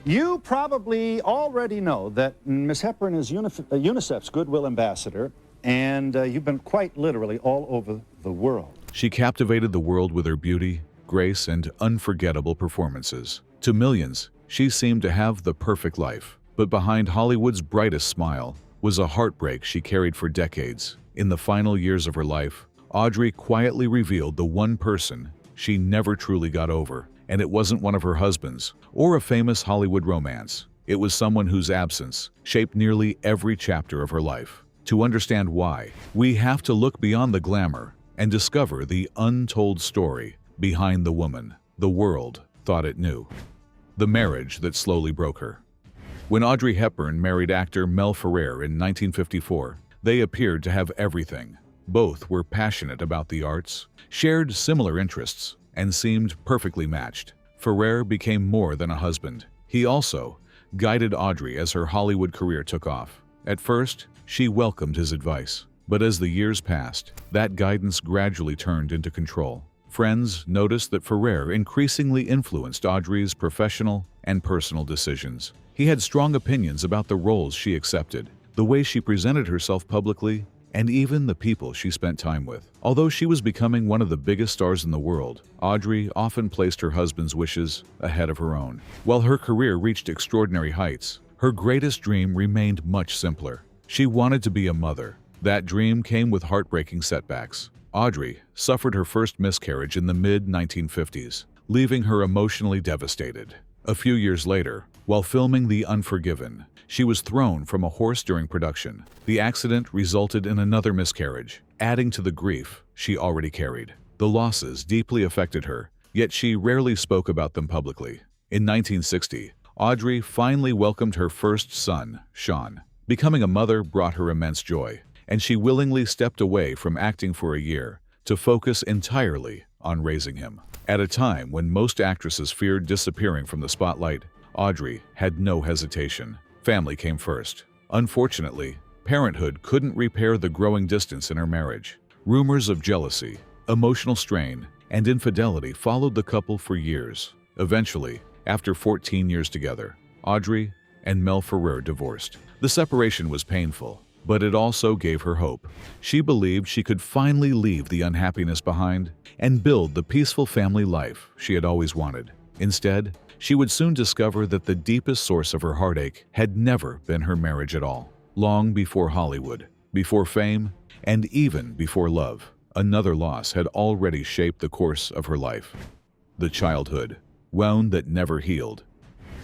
You probably already know that Miss Hepburn is UNICEF's Goodwill Ambassador, and you've been quite literally all over the world. She captivated the world with her beauty, grace, and unforgettable performances. To millions, she seemed to have the perfect life. But behind Hollywood's brightest smile was a heartbreak she carried for decades. In the final years of her life, Audrey quietly revealed the one person she never truly got over. And it wasn't one of her husbands or a famous Hollywood romance. It was someone whose absence shaped nearly every chapter of her life. To understand why, we have to look beyond the glamour and discover the untold story behind the woman the world thought it knew. The marriage that slowly broke her. When Audrey Hepburn married actor Mel Ferrer in 1954, they appeared to have everything. Both were passionate about the arts, shared similar interests, and seemed perfectly matched. Ferrer became more than a husband. He also guided Audrey as her Hollywood career took off. At first, she welcomed his advice. But as the years passed, that guidance gradually turned into control. Friends noticed that Ferrer increasingly influenced Audrey's professional and personal decisions. He had strong opinions about the roles she accepted, the way she presented herself publicly, and even the people she spent time with. Although she was becoming one of the biggest stars in the world, Audrey often placed her husband's wishes ahead of her own. While her career reached extraordinary heights, her greatest dream remained much simpler. She wanted to be a mother. That dream came with heartbreaking setbacks. Audrey suffered her first miscarriage in the mid-1950s, leaving her emotionally devastated. A few years later, while filming The Unforgiven, she was thrown from a horse during production. The accident resulted in another miscarriage, adding to the grief she already carried. The losses deeply affected her, yet she rarely spoke about them publicly. In 1960, Audrey finally welcomed her first son, Sean. Becoming a mother brought her immense joy, and she willingly stepped away from acting for a year to focus entirely on raising him. At a time when most actresses feared disappearing from the spotlight, Audrey had no hesitation. Family came first. Unfortunately, parenthood couldn't repair the growing distance in her marriage. Rumors of jealousy, emotional strain, and infidelity followed the couple for years. Eventually, after 14 years together, Audrey and Mel Ferrer divorced. The separation was painful, but it also gave her hope. She believed she could finally leave the unhappiness behind and build the peaceful family life she had always wanted. Instead, she would soon discover that the deepest source of her heartache had never been her marriage at all. Long before Hollywood, before fame, and even before love, another loss had already shaped the course of her life. The childhood, wound that never healed.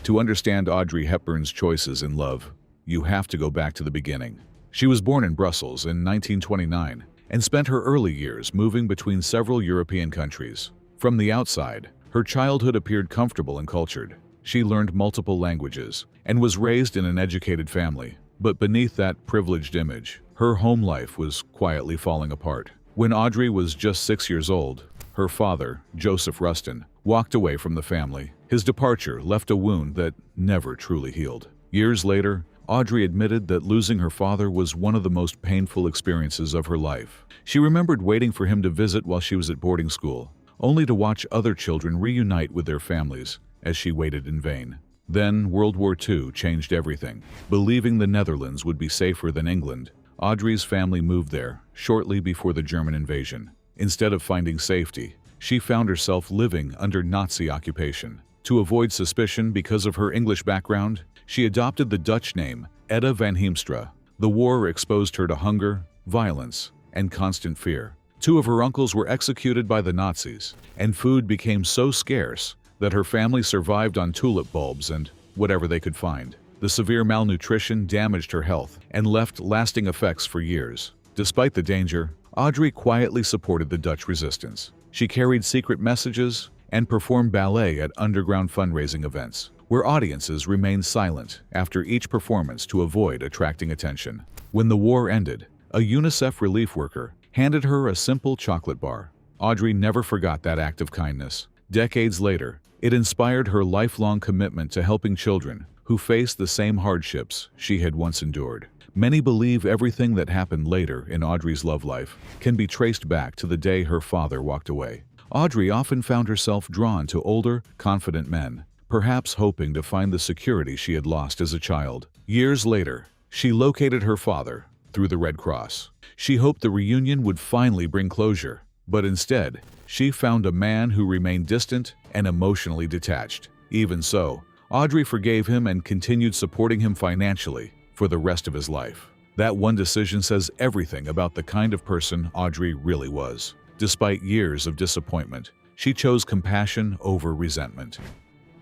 To understand Audrey Hepburn's choices in love, you have to go back to the beginning. She was born in Brussels in 1929 and spent her early years moving between several European countries. From the outside, her childhood appeared comfortable and cultured. She learned multiple languages and was raised in an educated family. But beneath that privileged image, her home life was quietly falling apart. When Audrey was just 6 years old, her father, Joseph Rustin, walked away from the family. His departure left a wound that never truly healed. Years later, Audrey admitted that losing her father was one of the most painful experiences of her life. She remembered waiting for him to visit while she was at boarding school, only to watch other children reunite with their families as she waited in vain. Then World War II changed everything. Believing the Netherlands would be safer than England, Audrey's family moved there shortly before the German invasion. Instead of finding safety, she found herself living under Nazi occupation. To avoid suspicion because of her English background, she adopted the Dutch name Etta van Heemstra. The war exposed her to hunger, violence, and constant fear. 2 of her uncles were executed by the Nazis, and food became so scarce that her family survived on tulip bulbs and whatever they could find. The severe malnutrition damaged her health and left lasting effects for years. Despite the danger, Audrey quietly supported the Dutch resistance. She carried secret messages and performed ballet at underground fundraising events, where audiences remained silent after each performance to avoid attracting attention. When the war ended, a UNICEF relief worker handed her a simple chocolate bar. Audrey never forgot that act of kindness. Decades later, it inspired her lifelong commitment to helping children who faced the same hardships she had once endured. Many believe everything that happened later in Audrey's love life can be traced back to the day her father walked away. Audrey often found herself drawn to older, confident men, perhaps hoping to find the security she had lost as a child. Years later, she located her father through the Red Cross. She hoped the reunion would finally bring closure, but instead, she found a man who remained distant and emotionally detached. Even so, Audrey forgave him and continued supporting him financially for the rest of his life. That one decision says everything about the kind of person Audrey really was. Despite years of disappointment, she chose compassion over resentment.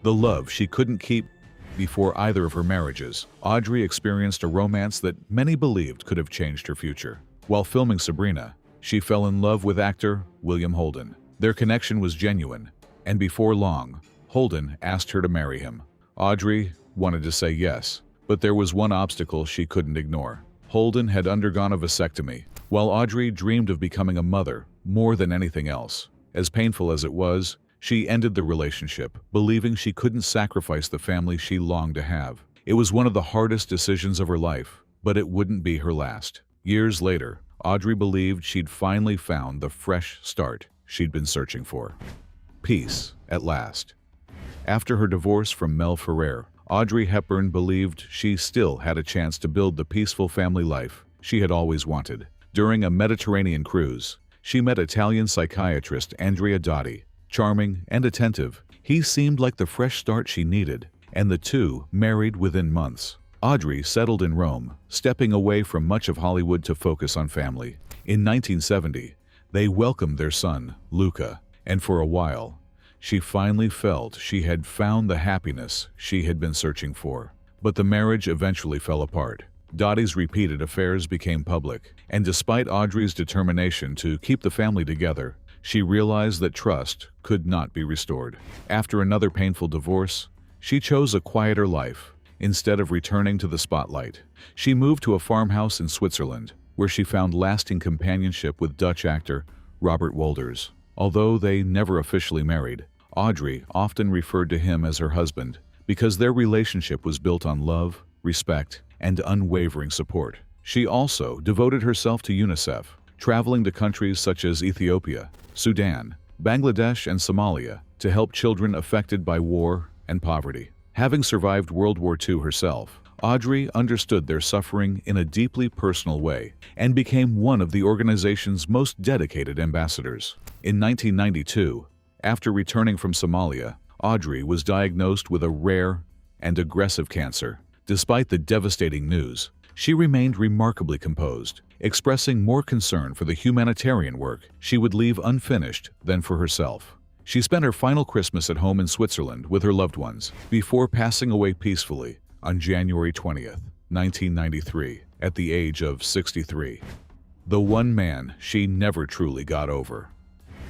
The love she couldn't keep before either of her marriages, Audrey experienced a romance that many believed could have changed her future. While filming Sabrina, she fell in love with actor William Holden. Their connection was genuine, and before long, Holden asked her to marry him. Audrey wanted to say yes, but there was one obstacle she couldn't ignore. Holden had undergone a vasectomy, while Audrey dreamed of becoming a mother more than anything else. As painful as it was, she ended the relationship, believing she couldn't sacrifice the family she longed to have. It was one of the hardest decisions of her life, but it wouldn't be her last. Years later, Audrey believed she'd finally found the fresh start she'd been searching for. Peace, at last. After her divorce from Mel Ferrer, Audrey Hepburn believed she still had a chance to build the peaceful family life she had always wanted. During a Mediterranean cruise, she met Italian psychiatrist Andrea Dotti. Charming and attentive, he seemed like the fresh start she needed, and the two married within months. Audrey settled in Rome, stepping away from much of Hollywood to focus on family. In 1970, they welcomed their son, Luca, and for a while, she finally felt she had found the happiness she had been searching for. But the marriage eventually fell apart. Dotti's repeated affairs became public, and despite Audrey's determination to keep the family together, she realized that trust could not be restored. After another painful divorce, she chose a quieter life. Instead of returning to the spotlight, she moved to a farmhouse in Switzerland, where she found lasting companionship with Dutch actor Robert Wolders. Although they never officially married, Audrey often referred to him as her husband because their relationship was built on love, respect, and unwavering support. She also devoted herself to UNICEF, traveling to countries such as Ethiopia, Sudan, Bangladesh, and Somalia to help children affected by war and poverty. Having survived World War II herself, Audrey understood their suffering in a deeply personal way and became one of the organization's most dedicated ambassadors. In 1992, after returning from Somalia, Audrey was diagnosed with a rare and aggressive cancer. Despite the devastating news, she remained remarkably composed, expressing more concern for the humanitarian work she would leave unfinished than for herself. She spent her final Christmas at home in Switzerland with her loved ones before passing away peacefully on January 20th, 1993, at the age of 63. The one man she never truly got over.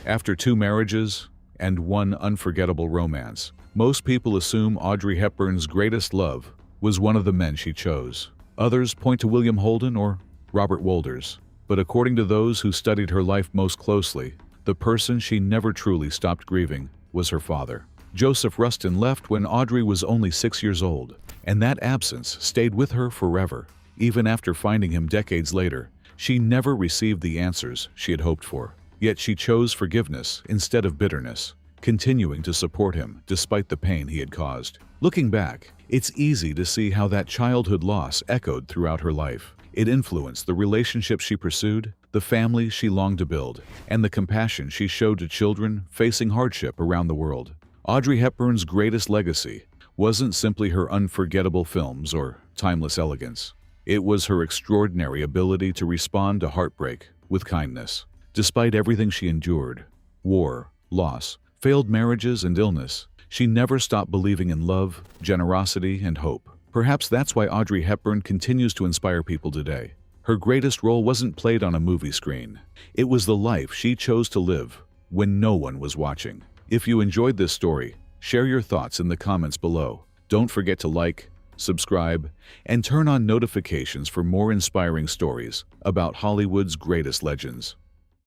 After 2 marriages and 1 unforgettable romance, most people assume Audrey Hepburn's greatest love was one of the men she chose. Others point to William Holden or Robert Wolders, but according to those who studied her life most closely, the person she never truly stopped grieving was her father. Joseph Rustin left when Audrey was only 6 years old, and that absence stayed with her forever. Even after finding him decades later, she never received the answers she had hoped for. Yet she chose forgiveness instead of bitterness, continuing to support him despite the pain he had caused. Looking back, it's easy to see how that childhood loss echoed throughout her life. It influenced the relationships she pursued, the family she longed to build, and the compassion she showed to children facing hardship around the world. Audrey Hepburn's greatest legacy wasn't simply her unforgettable films or timeless elegance. It was her extraordinary ability to respond to heartbreak with kindness. Despite everything she endured, war, loss, failed marriages, and illness, she never stopped believing in love, generosity, and hope. Perhaps that's why Audrey Hepburn continues to inspire people today. Her greatest role wasn't played on a movie screen. It was the life she chose to live when no one was watching. If you enjoyed this story, share your thoughts in the comments below. Don't forget to like, subscribe, and turn on notifications for more inspiring stories about Hollywood's greatest legends.